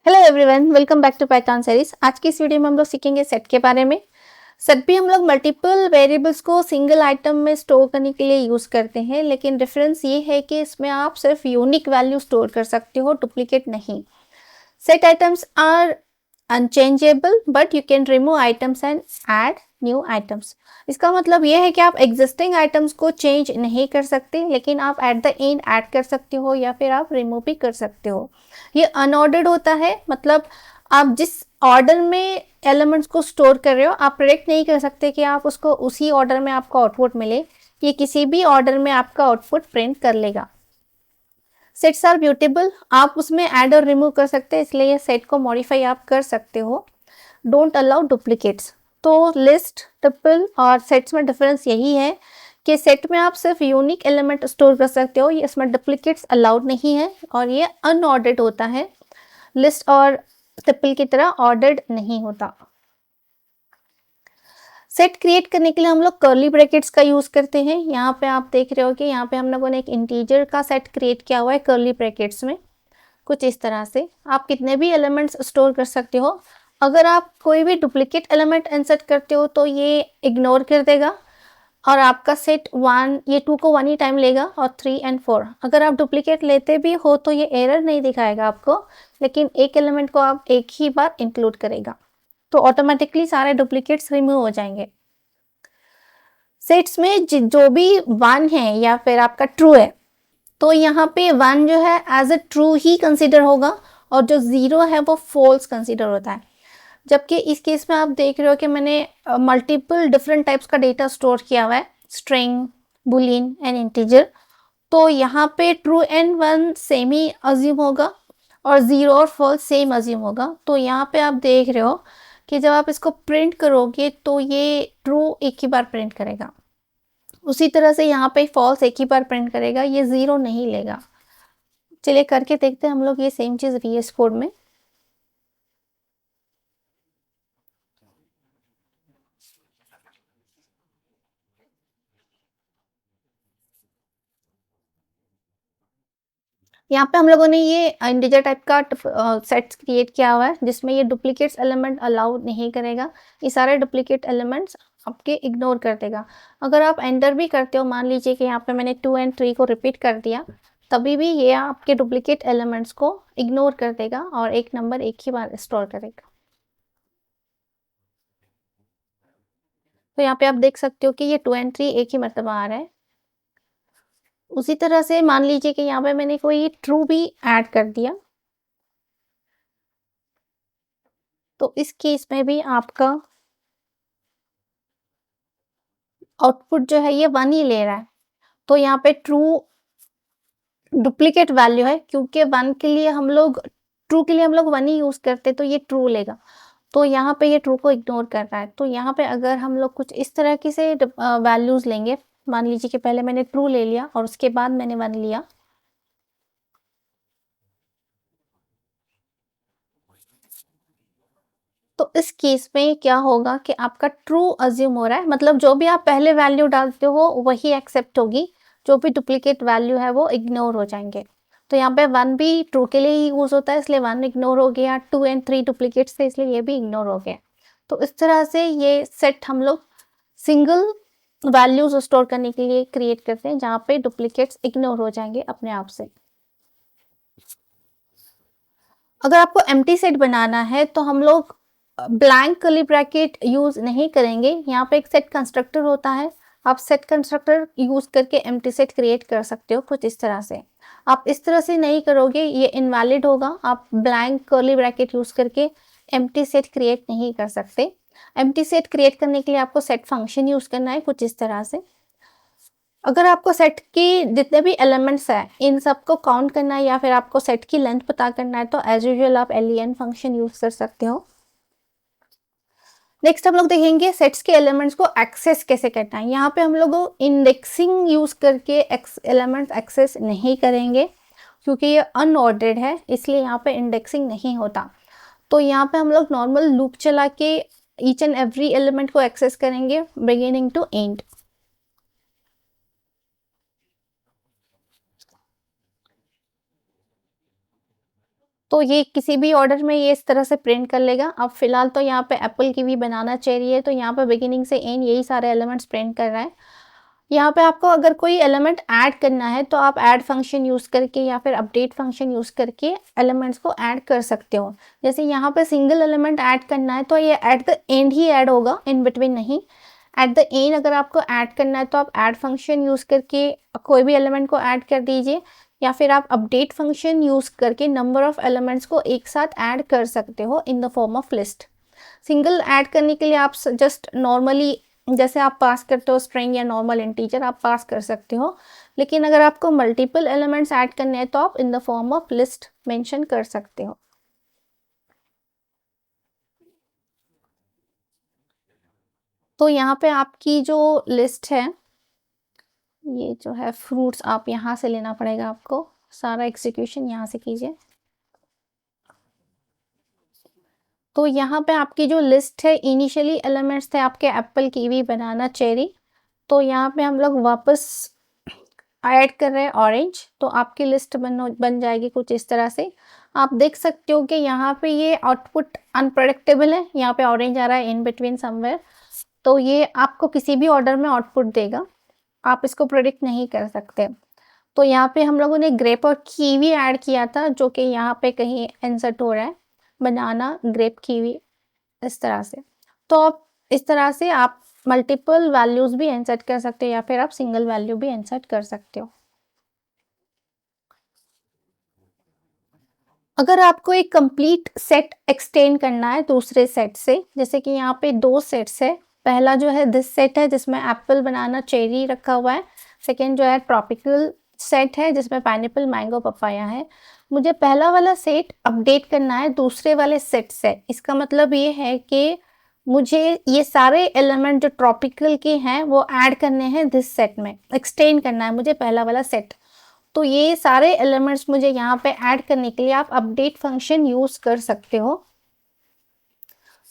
Hello everyone, welcome back to Python series. आज की इस वीडियो में हम लोग सीखेंगे सेट के बारे में। सेट भी हम लोग मल्टीपल वेरिएबल्स को सिंगल आइटम में स्टोर करने के लिए यूज़ करते हैं, लेकिन डिफरेंस ये है कि इसमें आप सिर्फ यूनिक वैल्यू स्टोर कर सकते हो, डुप्लीकेट नहीं। Set items are unchangeable but you can remove items and add new items. इसका मतलब ये है कि आप एग्जिस्टिंग आइटम्स को चेंज नहीं कर सकते, लेकिन आप एट द एंड ऐड कर सकते हो या फिर आप रिमूव भी कर सकते हो। ये अनऑर्डर्ड होता है, मतलब आप जिस ऑर्डर में एलिमेंट्स को स्टोर कर रहे हो आप प्रेडिक्ट नहीं कर सकते कि आप उसको उसी ऑर्डर में आपको आउटपुट मिले। ये किसी भी ऑर्डर में आपका आउटपुट प्रिंट कर लेगा। सेट्स आर म्यूटेबल, आप उसमें ऐड और रिमूव कर सकते हैं, इसलिए ये सेट को मॉडिफाई आप कर सकते हो। Don't allow duplicates. तो लिस्ट, टपल और सेट्स में डिफरेंस यही है कि सेट में आप सिर्फ यूनिक एलिमेंट स्टोर कर सकते हो, इसमें डुप्लीकेट्स अलाउड नहीं है और ये अनऑर्डर्ड होता है। लिस्ट और टपल की तरह ऑर्डर्ड नहीं होता। सेट क्रिएट करने के लिए हम लोग कर्ली ब्रैकेट्स का यूज करते हैं। यहाँ पे आप देख रहे हो कि यहाँ पे हम लोगों ने एक इंटीजर का सेट क्रिएट किया हुआ है कर्ली ब्रैकेट्स में। कुछ इस तरह से आप कितने भी एलिमेंट्स स्टोर कर सकते हो। अगर आप कोई भी डुप्लीकेट एलिमेंट इंसर्ट करते हो तो ये इग्नोर कर देगा और आपका सेट 1, ये 2 को 1 ही टाइम लेगा और 3 एंड 4। अगर आप डुप्लीकेट लेते भी हो तो ये एरर नहीं दिखाएगा आपको, लेकिन एक एलिमेंट को आप एक ही बार इंक्लूड करेगा, तो ऑटोमेटिकली सारे डुप्लीकेट्स रिमूव हो जाएंगे। सेट्स में जो भी 1 है या फिर आपका ट्रू है, तो यहाँ पे 1 जो है एज अ ट्रू ही कंसिडर होगा और जो 0 है वो फॉल्स कंसिडर होता है। जबकि इस केस में आप देख रहे हो कि मैंने मल्टीपल डिफरेंट टाइप्स का डेटा स्टोर किया हुआ है, स्ट्रिंग, बुलियन एंड इंटीजर। तो यहाँ पे true and 1 same he assume होगा और 0 और फॉल्स सेम अज्यूम होगा। तो यहाँ पे आप देख रहे हो कि जब आप इसको प्रिंट करोगे तो ये ट्रू एक ही बार प्रिंट करेगा, उसी तरह से यहाँ पे फॉल्स एक ही बार प्रिंट करेगा, ये 0 नहीं लेगा। चलिए करके देखते हैं हम लोग ये सेम चीज़ VS कोड में। यहाँ पे हम लोगों ने ये इंटीजर टाइप का सेट्स क्रिएट किया हुआ है जिसमें ये डुप्लीकेट्स एलिमेंट अलाउ नहीं करेगा। ये सारे डुप्लीकेट एलिमेंट्स आपके इग्नोर कर देगा। अगर आप एंटर भी करते हो, मान लीजिए कि यहाँ पे मैंने 2 एंड 3 को रिपीट कर दिया, तभी भी ये आपके डुप्लीकेट एलिमेंट्स को इग्नोर कर देगा और एक नंबर एक ही बार स्टोर करेगा। तो यहाँ पे आप देख सकते हो कि ये 2 एंड 3 एक ही मरतबा आ रहा है। उसी तरह से मान लीजिए कि यहाँ पे मैंने कोई ट्रू भी ऐड कर दिया, तो इस केस में भी आपका आउटपुट जो है ये 1 ही ले रहा है। तो यहाँ पे ट्रू डुप्लीकेट वैल्यू है, क्योंकि 1 के लिए हम लोग, ट्रू के लिए हम लोग 1 ही यूज करते, तो ये ट्रू लेगा। तो यहाँ पे ये ट्रू को इग्नोर कर रहा है। तो यहाँ पे अगर हम लोग कुछ इस तरह की से वैल्यूज लेंगे, मान लीजिए कि पहले मैंने ट्रू ले लिया और उसके बाद मैंने 1 लिया, तो इस केस में क्या होगा कि आपका ट्रू अज्यूम हो रहा है, मतलब जो भी आप पहले वैल्यू डालते हो वही एक्सेप्ट होगी, जो भी डुप्लीकेट वैल्यू है वो इग्नोर हो जाएंगे। तो यहाँ पे 1 भी ट्रू के लिए ही यूज होता है, इसलिए 1 इग्नोर हो गया। 2 एंड 3 डुप्लीकेट्स थे, इसलिए ये भी इग्नोर हो गया। तो इस तरह से ये सेट हम लोग सिंगल वैल्यूज स्टोर करने के लिए क्रिएट करते हैं, जहाँ पे डुप्लीकेट्स इग्नोर हो जाएंगे अपने आप से। अगर आपको एम्प्टी सेट बनाना है तो हम लोग ब्लैंक कर्ली ब्रैकेट यूज नहीं करेंगे। यहाँ पे एक सेट कंस्ट्रक्टर होता है, आप सेट कंस्ट्रक्टर यूज करके एम्प्टी सेट क्रिएट कर सकते हो कुछ इस तरह से। आप इस तरह से नहीं करोगे, ये इनवैलिड होगा। आप ब्लैंक कर्ली ब्रैकेट यूज करके एम्प्टी सेट क्रिएट नहीं कर सकते। एम्प्टी सेट क्रिएट करने के लिए आपको सेट फंक्शन यूज करना है कुछ इस तरह से। अगर आपको सेट की जितने भी एलिमेंट्स हैं इन सबको काउंट करना है या फिर आपको सेट की लेंथ पता करना है, तो एज यूजुअल आप len फंक्शन यूज कर सकते हो। नेक्स्ट हम लोग देखेंगे सेट्स के एलिमेंट्स को एक्सेस कैसे करना है। यहाँ पे हम लोग इंडेक्सिंग यूज करके एलिमेंट्स एक्सेस नहीं करेंगे, क्योंकि ये अनऑर्डर्ड है, इसलिए यहाँ पे इंडेक्सिंग नहीं होता। तो यहाँ पे हम लोग नॉर्मल लूप चला के ईच एंड एवरी एलिमेंट को एक्सेस करेंगे बिगिनिंग टू एंड। तो ये किसी भी ऑर्डर में ये इस तरह से प्रिंट कर लेगा। अब फिलहाल तो यहाँ पे एप्पल, कीवी, बनाना, चेरी है, तो यहाँ पे बिगिनिंग से एंड यही सारे एलिमेंट्स प्रिंट कर रहा है। यहाँ पे आपको अगर कोई एलिमेंट ऐड करना है तो आप ऐड फंक्शन यूज़ करके या फिर अपडेट फंक्शन यूज़ करके एलिमेंट्स को ऐड कर सकते हो। जैसे यहाँ पे सिंगल एलिमेंट ऐड करना है तो ये at the and he add होगा, इन बिटवीन नहीं। एट द एंड अगर आपको ऐड करना है तो आप ऐड फंक्शन यूज़ करके कोई भी एलिमेंट को ऐड कर दीजिए, या फिर आप अपडेट फंक्शन यूज़ करके नंबर ऑफ एलिमेंट्स को एक साथ ऐड कर सकते हो in the form of list. Single add करने के लिए आप जस्ट नॉर्मली जैसे आप पास करते हो स्ट्रिंग या नॉर्मल इंटीजर, आप पास कर सकते हो। लेकिन अगर आपको मल्टीपल एलिमेंट्स ऐड करने हैं तो आप in the form of list mention कर सकते हो। तो यहाँ पे आपकी जो लिस्ट है, ये जो है फ्रूट्स, आप यहाँ से लेना पड़ेगा आपको, सारा एग्जीक्यूशन यहाँ से कीजिए। तो यहाँ पे आपकी जो लिस्ट है, इनिशियली एलिमेंट्स थे आपके एप्पल, कीवी, बनाना, चेरी। तो यहाँ पे हम लोग वापस ऐड कर रहे हैं ऑरेंज, तो आपकी लिस्ट बन जाएगी कुछ इस तरह से। आप देख सकते हो कि यहाँ पे ये आउटपुट अनप्रेडिक्टेबल है, यहाँ पे ऑरेंज आ रहा है इन बिटवीन समवेयर, तो ये आपको किसी भी ऑर्डर में आउटपुट देगा, आप इसको प्रेडिक्ट नहीं कर सकते। तो यहाँ पे हम लोगों ने ग्रेप और कीवी ऐड किया था, जो कि यहाँ पे कहीं इंसर्ट हो रहा है, बनाना, ग्रेप, कीवी, इस तरह से। तो आप इस तरह से आप मल्टीपल वैल्यूज़ भी इंसर्ट कर सकते हो या फिर आप सिंगल वैल्यू भी इंसर्ट कर सकते हो। अगर आपको एक कंप्लीट सेट एक्सटेंड करना है दूसरे सेट से, जैसे कि यहाँ पे दो सेट्स है, पहला जो है दिस सेट है जिसमें एप्पल, बनाना, चेरी रखा हुआ है। सेकेंड जो है ट्रॉपिकल सेट है जिसमें पाइनएप्पल, मैंगो, पपाया है। मुझे पहला वाला सेट अपडेट करना है दूसरे वाले सेट से। इसका मतलब ये है कि मुझे ये सारे एलिमेंट जो ट्रॉपिकल के हैं वो ऐड करने हैं दिस सेट में, एक्सटेंड करना है मुझे पहला वाला सेट। तो ये सारे एलिमेंट्स मुझे यहाँ पे ऐड करने के लिए आप अपडेट फंक्शन यूज़ कर सकते हो।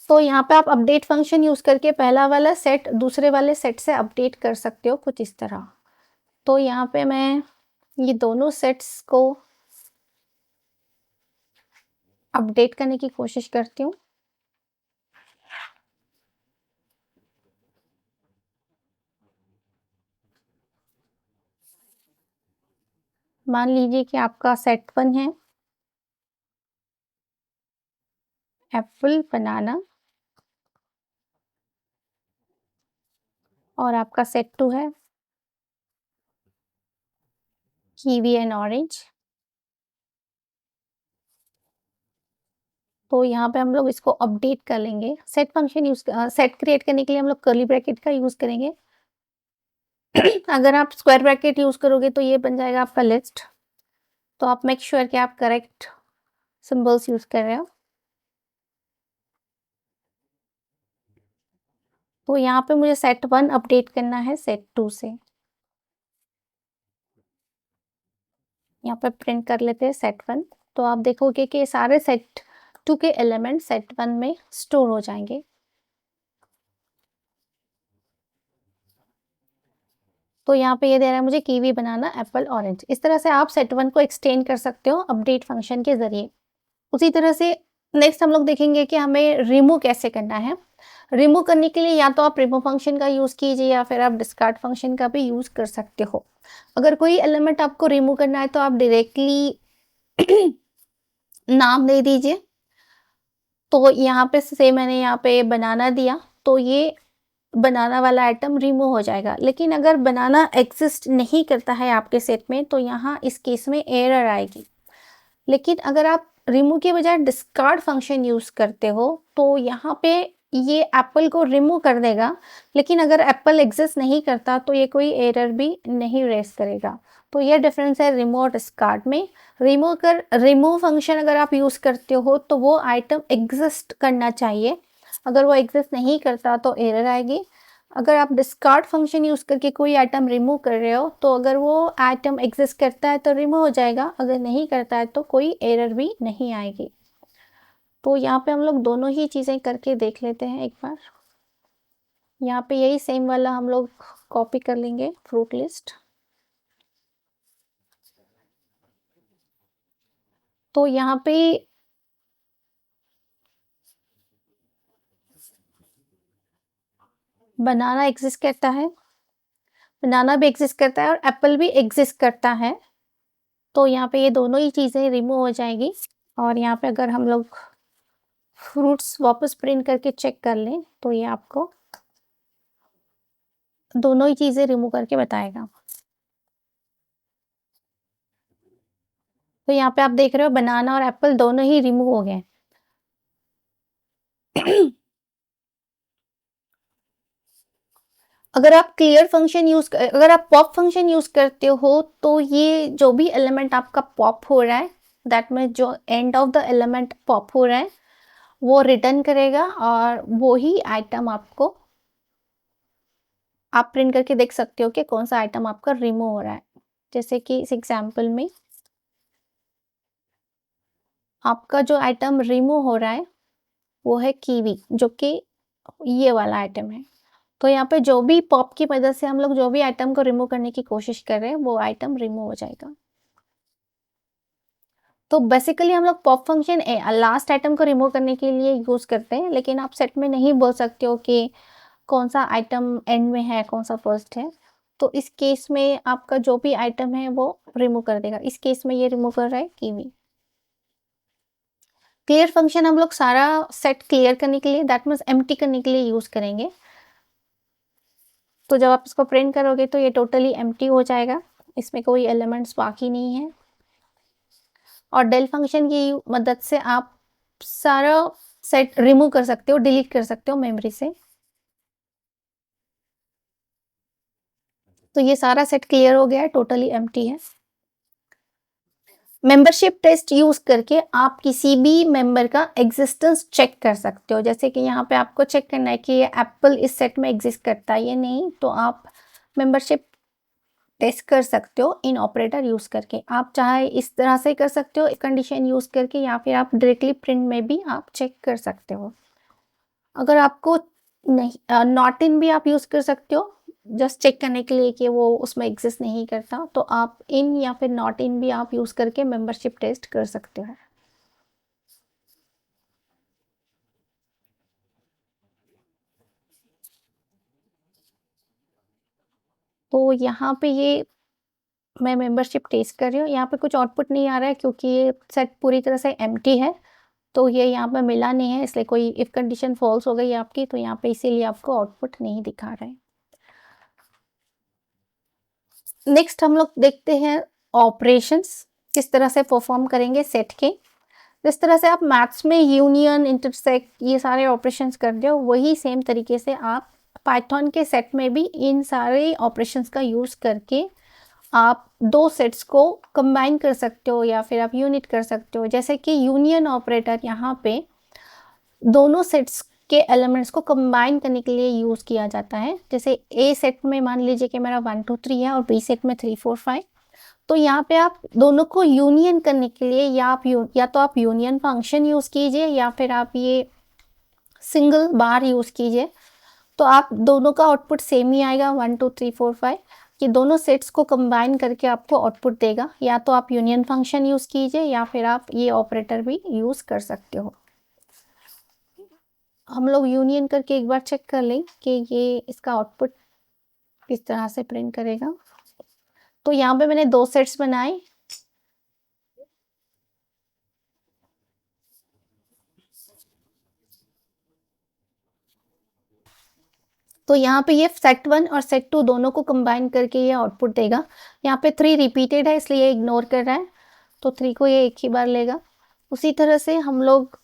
तो यहाँ पे आप अपडेट फंक्शन यूज़ करके पहला वाला सेट दूसरे वाले सेट से अपडेट कर सकते हो कुछ इस तरह। तो यहाँ पे मैं ये दोनों सेट्स को अपडेट करने की कोशिश करती हूँ। मान लीजिए कि आपका सेट 1 है एप्पल, बनाना, और आपका सेट 2 है कीवी एंड ऑरेंज। तो यहाँ पे हम लोग इसको अपडेट कर लेंगे। Set function use set create करने के लिए हम लोग कर्ली ब्रैकेट का यूज़ करेंगे। अगर आप स्क्वायर ब्रैकेट यूज़ करोगे तो ये बन जाएगा आपका लिस्ट। तो आप मेक श्योर कि आप करेक्ट सिंबल्स यूज़ कर रहे हो। तो यहाँ पे मुझे सेट 1 अपडेट करना है सेट 2 से। यहाँ पे प्रिंट कर लेते हैं सेट 1। तो आप देखोगे कि सारे सेट 2 के एलिमेंट सेट 1 में स्टोर हो जाएंगे। तो यहाँ पे ये दे रहा है मुझे कीवी, बनाना, एप्पल, ऑरेंज। इस तरह से आप सेट 1 को एक्सटेंड कर सकते हो अपडेट फंक्शन के ज़रिए। उसी तरह से नेक्स्ट हम लोग देखेंगे कि हमें रिमूव कैसे करना है। रिमूव करने के लिए या तो आप रिमूव फंक्शन का यूज़ कीजिए या फिर आप डिस्कार्ड फंक्शन का भी यूज़ कर सकते हो। अगर कोई एलिमेंट आपको रिमूव करना है तो आप डायरेक्टली नाम दे दीजिए। तो यहाँ पे से मैंने यहाँ पे बनाना दिया, तो ये बनाना वाला आइटम रिमूव हो जाएगा। लेकिन अगर बनाना एग्जिस्ट नहीं करता है आपके सेट में तो यहाँ इस केस में एरर आएगी। लेकिन अगर आप रिमूव के बजाय डिस्कार्ड फंक्शन यूज़ करते हो तो यहाँ पे ये एप्पल को रिमूव कर देगा, लेकिन अगर एप्पल एग्जिस्ट नहीं करता तो ये कोई एरर भी नहीं रेस करेगा। तो ये डिफरेंस है रिमूव और डिस्कार्ड में। रिमूव फंक्शन अगर आप यूज़ करते हो तो वो आइटम एग्जिस्ट करना चाहिए, अगर वो एग्जिस्ट नहीं करता तो एरर आएगी। अगर आप डिस्कार्ड फंक्शन यूज़ करके कोई आइटम रिमूव कर रहे हो तो अगर वो आइटम एग्जिस्ट करता है तो रिमूव हो जाएगा, अगर नहीं करता है तो कोई एरर भी नहीं आएगी। तो यहाँ पे हम लोग दोनों ही चीज़ें करके देख लेते हैं एक बार। यहाँ पे यही सेम वाला हम लोग कॉपी कर लेंगे फ्रूट लिस्ट। तो यहाँ पे बनाना एग्जिस्ट करता है, बनाना भी एग्जिस्ट करता है और एप्पल भी एग्जिस्ट करता है। तो यहाँ पे ये दोनों ही चीज़ें रिमूव हो जाएगी। और यहाँ पे अगर हम लोग फ्रूट्स वापस प्रिंट करके चेक कर लें तो ये आपको दोनों ही चीज़ें रिमूव करके बताएगा। तो यहाँ पे आप देख रहे हो बनाना और एप्पल दोनों ही रिमूव हो गए। अगर आप क्लियर फंक्शन अगर आप पॉप फंक्शन यूज करते हो तो ये जो भी एलिमेंट आपका पॉप हो रहा है, दैट मीन जो end of the element pop हो रहा है वो रिटर्न करेगा और वो ही आइटम आपको आप प्रिंट करके देख सकते हो कि कौन सा आइटम आपका रिमूव हो रहा है। जैसे कि इस एग्जाम्पल में आपका जो आइटम रिमूव हो रहा है वो है कीवी, जो कि ये वाला आइटम है। तो यहाँ पे जो भी पॉप की मदद से हम लोग जो भी आइटम को रिमूव करने की कोशिश कर रहे हैं वो आइटम रिमूव हो जाएगा। तो बेसिकली हम लोग पॉप फंक्शन लास्ट आइटम को रिमूव करने के लिए यूज करते हैं, लेकिन आप सेट में नहीं बोल सकते हो कि कौन सा आइटम एंड में है कौन सा फर्स्ट है। तो इस केस में आपका जो भी आइटम है वो रिमूव कर देगा। इस केस में ये रिमूव कर रहा है कीवी। क्लियर फंक्शन हम लोग सारा सेट क्लियर करने के लिए, दैट मीन्स एम्प्टी करने के लिए यूज करेंगे। तो जब आप इसको प्रिंट करोगे तो ये टोटली एम्प्टी हो जाएगा, इसमें कोई एलिमेंट्स बाकी नहीं है। और डेल फंक्शन की मदद से आप सारा सेट रिमूव कर सकते हो, डिलीट कर सकते हो मेमोरी से। तो ये सारा सेट क्लियर हो गया है, टोटली एम्प्टी है। मेंबरशिप टेस्ट यूज करके आप किसी भी मेंबर का एग्जिस्टेंस चेक कर सकते हो। जैसे कि यहाँ पे आपको चेक करना है कि ये एप्पल इस सेट में एग्जिस्ट करता है या नहीं, तो आप मेंबरशिप टेस्ट कर सकते हो इन ऑपरेटर यूज करके। आप चाहे इस तरह से कर सकते हो कंडीशन यूज करके, या फिर आप डायरेक्टली प्रिंट में भी आप चेक कर सकते हो। अगर आपको नहीं नॉट इन भी आप यूज कर सकते हो जस्ट चेक करने के लिए कि वो उसमें एग्जिस्ट नहीं करता, तो आप इन या फिर नॉट इन भी आप यूज करके मेंबरशिप टेस्ट कर सकते हो। तो यहाँ पे ये मैं मेंबरशिप टेस्ट कर रही हूँ, यहाँ पे कुछ आउटपुट नहीं आ रहा है क्योंकि ये सेट पूरी तरह से एम्प्टी है। तो ये यहाँ पे मिला नहीं है, इसलिए कोई इफ कंडीशन फॉल्स हो गई आपकी, तो यहाँ पे इसीलिए आपको आउटपुट नहीं दिखा रहा है। नेक्स्ट हम लोग देखते हैं ऑपरेशंस किस तरह से परफॉर्म करेंगे सेट के। जिस तरह से आप मैथ्स में यूनियन, इंटरसेक्ट ये सारे ऑपरेशंस करते हो, वही सेम तरीके से आप पाइथन के सेट में भी इन सारे ऑपरेशंस का यूज़ करके आप दो सेट्स को कंबाइन कर सकते हो या फिर आप यूनिट कर सकते हो। जैसे कि यूनियन ऑपरेटर यहाँ पे दोनों सेट्स के एलिमेंट्स को कंबाइन करने के लिए यूज़ किया जाता है। जैसे ए सेट में मान लीजिए कि मेरा 1 2 3 है और बी सेट में 3 4 5, तो यहाँ पे आप दोनों को यूनियन करने के लिए या तो आप यूनियन फंक्शन यूज़ कीजिए या फिर आप ये सिंगल बार यूज़ कीजिए। तो आप दोनों का आउटपुट सेम ही आएगा 1 2 3 4 5। ये दोनों सेट्स को कंबाइन करके आपको आउटपुट देगा। या तो आप यूनियन फंक्शन यूज़ कीजिए या फिर आप ये ऑपरेटर भी यूज़ कर सकते हो। हम लोग यूनियन करके एक बार चेक कर लें कि ये इसका आउटपुट किस तरह से प्रिंट करेगा। तो यहाँ पे मैंने दो सेट्स बनाए। तो यहाँ पे ये सेट 1 और सेट 2 दोनों को कंबाइन करके ये आउटपुट देगा। यहाँ पे 3 रिपीटेड है इसलिए इग्नोर कर रहा है, तो 3 को ये एक ही बार लेगा। उसी तरह से हम लोग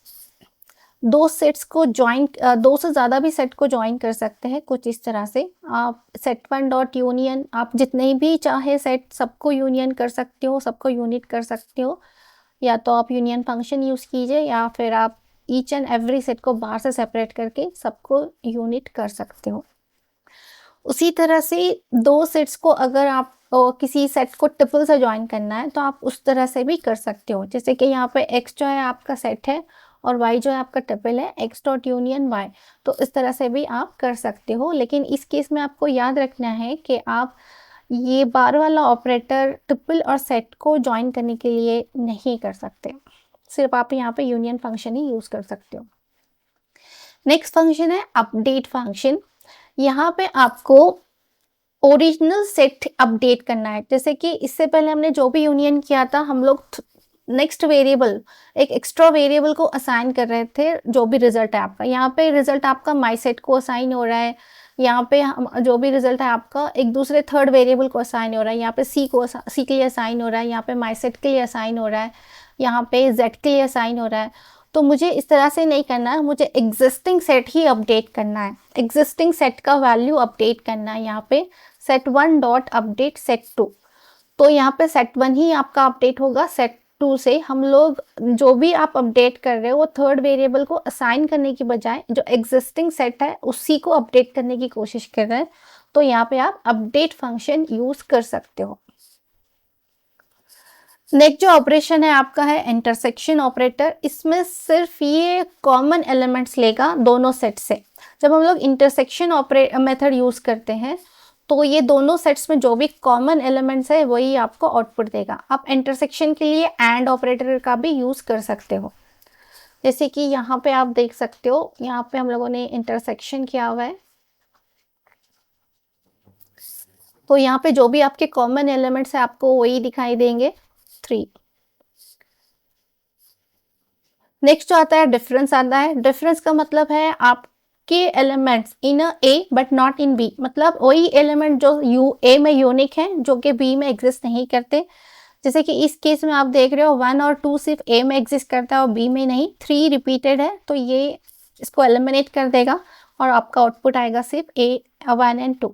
दो सेट्स को ज्वाइन, दो से ज़्यादा भी सेट को ज्वाइन कर सकते हैं कुछ इस तरह से। आप सेट 1 डॉट यूनियन, आप जितने भी चाहे सेट सबको यूनियन कर सकते हो, सबको यूनिट कर सकते हो। या तो आप यूनियन फंक्शन यूज़ कीजिए या फिर आप ईच एंड एवरी सेट को बाहर से सेपरेट करके सबको यूनिट कर सकते हो। उसी तरह से दो सेट्स को अगर आप किसी सेट को ट्रिपल से ज्वाइन करना है तो आप उस तरह से भी कर सकते हो। जैसे कि यहाँ पे x जो है आपका सेट है और y जो है आपका ट्रिपल है, x डॉट यूनियन y। तो इस तरह से भी आप कर सकते हो, लेकिन इस केस में आपको याद रखना है कि आप ये बार वाला ऑपरेटर ट्रिपल और सेट को ज्वाइन करने के लिए नहीं कर सकते। सिर्फ आप यहाँ पे यूनियन फंक्शन ही यूज कर सकते हो। नेक्स्ट फंक्शन है अपडेट फंक्शन। यहाँ पे आपको ओरिजिनल सेट अपडेट करना है। जैसे कि इससे पहले हमने जो भी यूनियन किया था, हम लोग नेक्स्ट वेरिएबल, एक एक्स्ट्रा वेरिएबल को असाइन कर रहे थे जो भी रिजल्ट है आपका। यहाँ पे रिजल्ट आपका माई सेट को असाइन हो रहा है, यहाँ पे जो भी रिजल्ट है आपका एक दूसरे थर्ड वेरिएबल को असाइन हो रहा है। यहाँ पे सी के लिए असाइन हो रहा है, यहाँ पे माई सेट के लिए असाइन हो रहा है, यहाँ पे जेड के लिए असाइन हो रहा है। तो मुझे इस तरह से नहीं करना है, मुझे एग्जिस्टिंग सेट ही अपडेट करना है। एग्जिस्टिंग सेट का वैल्यू अपडेट करना है। यहाँ पे set1 डॉट अपडेट set2। तो यहाँ पे set1 ही आपका अपडेट होगा। set2 से हम लोग जो भी आप अपडेट कर रहे हो वो थर्ड वेरिएबल को असाइन करने की बजाय जो एग्जिस्टिंग सेट है उसी को अपडेट करने की कोशिश कर रहे हैं। तो यहाँ पे आप अपडेट फंक्शन यूज कर सकते हो। नेक्स्ट जो ऑपरेशन है आपका है इंटरसेक्शन ऑपरेटर। इसमें सिर्फ ये कॉमन एलिमेंट्स लेगा दोनों सेट से। जब हम लोग इंटरसेक्शन मेथड यूज करते हैं तो ये दोनों सेट्स में जो भी कॉमन एलिमेंट्स है वही आपको आउटपुट देगा। आप इंटरसेक्शन के लिए एंड ऑपरेटर का भी यूज कर सकते हो। जैसे कि यहाँ पे आप देख सकते हो, यहाँ पे हम लोगों ने इंटरसेक्शन किया हुआ है। तो यहाँ पे जो भी आपके कॉमन एलिमेंट्स है आपको वही दिखाई देंगे 3। नेक्स्ट जो आता है डिफरेंस आता है। डिफरेंस का मतलब है आपके elements in A but not in B, मतलब वही एलिमेंट जो ए में यूनिक है जो कि बी में एग्जिस्ट नहीं करते। जैसे कि इस केस में आप देख रहे हो 1 और 2 सिर्फ ए में एग्जिस्ट करता है और बी में नहीं। 3 रिपीटेड है तो ये इसको एलिमिनेट कर देगा और आपका आउटपुट आएगा सिर्फ ए 1 एंड 2।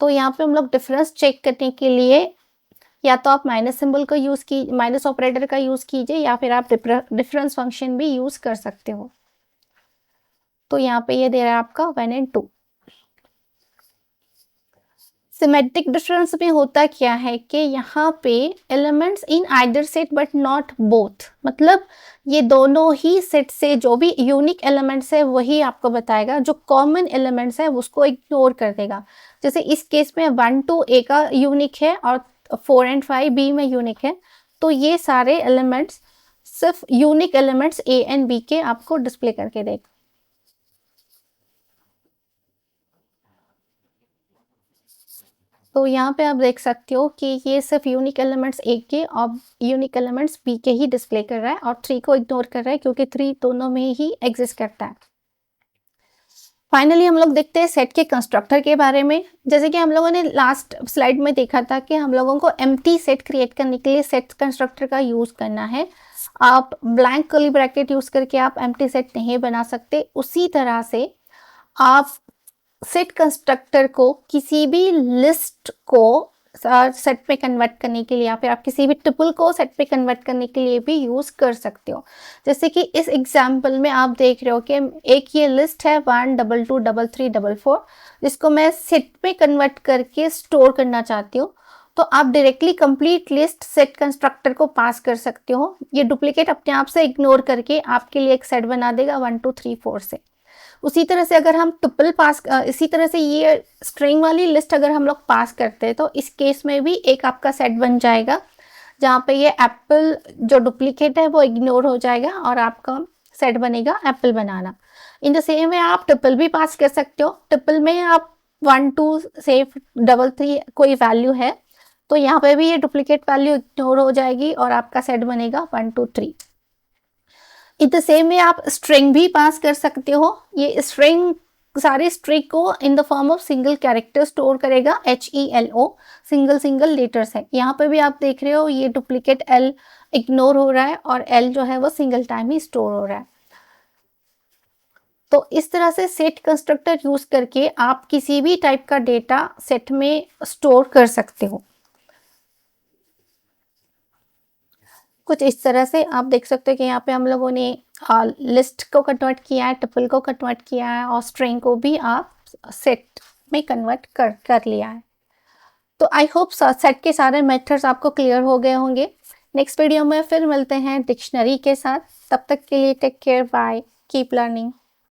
तो यहाँ पे हम लोग डिफरेंस चेक करने के लिए या तो आप माइनस सिंबल का यूज की, माइनस ऑपरेटर का यूज कीजिए, या फिर आप डिफरेंस फंक्शन भी यूज कर सकते हो। तो यहाँ पे ये दे रहा है आपका 1 एंड 2। सिमेट्रिक डिफरेंस में होता क्या है कि यहाँ पे elements in either set but not both, मतलब ये दोनों ही सेट से जो भी यूनिक एलिमेंट्स है वही आपको बताएगा, जो कॉमन एलिमेंट्स है उसको इग्नोर कर देगा। जैसे इस केस में 1 2 ए का यूनिक है और 4 एंड 5 बी में यूनिक है। तो ये सारे एलिमेंट्स सिर्फ unique elements A and B के आपको डिस्प्ले करके देगा। तो यहाँ पे आप देख सकते हो कि ये सिर्फ यूनिक एलिमेंट्स ए के और यूनिक एलिमेंट्स बी के ही डिस्प्ले कर रहा है और 3 को इग्नोर कर रहा है क्योंकि 3 दोनों में ही एग्जिस्ट करता है। फाइनली हम लोग देखते हैं सेट के कंस्ट्रक्टर के बारे में। जैसे कि हम लोगों ने लास्ट स्लाइड में देखा था कि हम लोगों को एम्प्टी सेट क्रिएट करने के लिए सेट कंस्ट्रक्टर का यूज करना है। आप ब्लैंक कर्ली ब्रैकेट यूज करके आप एम्प्टी सेट नहीं बना सकते। उसी तरह से आप सेट कंस्ट्रक्टर को किसी भी लिस्ट को सेट पे कन्वर्ट करने के लिए या फिर आप किसी भी ट्रिपल को सेट पे कन्वर्ट करने के लिए भी यूज कर सकते हो। जैसे कि इस एग्जांपल में आप देख रहे हो कि एक ये लिस्ट है 1 2 2 3 3 4 4, जिसको मैं सेट पे कन्वर्ट करके स्टोर करना चाहती हूँ। तो आप directly complete list set constructor को पास कर सकते हो। ये डुप्लीकेट अपने आप से इग्नोर करके आपके लिए एक सेट बना देगा 1 2 3 4 से। उसी तरह से अगर हम ट्रिपल पास, इसी तरह से ये स्ट्रिंग वाली लिस्ट अगर हम लोग पास करते हैं तो इस केस में भी एक आपका सेट बन जाएगा जहाँ पे ये एप्पल जो डुप्लीकेट है वो इग्नोर हो जाएगा और आपका सेट बनेगा apple banana. In the same way आप ट्रिपल भी पास कर सकते हो। ट्रिपल में आप 1 2 से 3 3 कोई वैल्यू है तो यहाँ पे भी ये डुप्लीकेट वैल्यू इग्नोर हो जाएगी और आपका सेट बनेगा 1 2 3। इन द सेम में आप स्ट्रिंग भी पास कर सकते हो। ये स्ट्रिंग सारे स्ट्रिंग को in the form of single character store करेगा, HELO, सिंगल लेटर्स है। यहाँ पे भी आप देख रहे हो ये डुप्लीकेट L इग्नोर हो रहा है और L जो है वो सिंगल टाइम ही स्टोर हो रहा है। तो इस तरह से सेट कंस्ट्रक्टर यूज करके आप किसी भी टाइप का डेटा सेट में स्टोर कर सकते हो। कुछ इस तरह से आप देख सकते हो कि यहाँ पे हम लोगों ने लिस्ट को कन्वर्ट किया है, ट्रिपल को कन्वर्ट किया है और स्ट्रिंग को भी आप सेट में कन्वर्ट कर लिया है। तो आई होप सेट के सारे मेथड्स आपको क्लियर हो गए होंगे। नेक्स्ट वीडियो में फिर मिलते हैं डिक्शनरी के साथ। तब तक के लिए take care, bye, keep learning.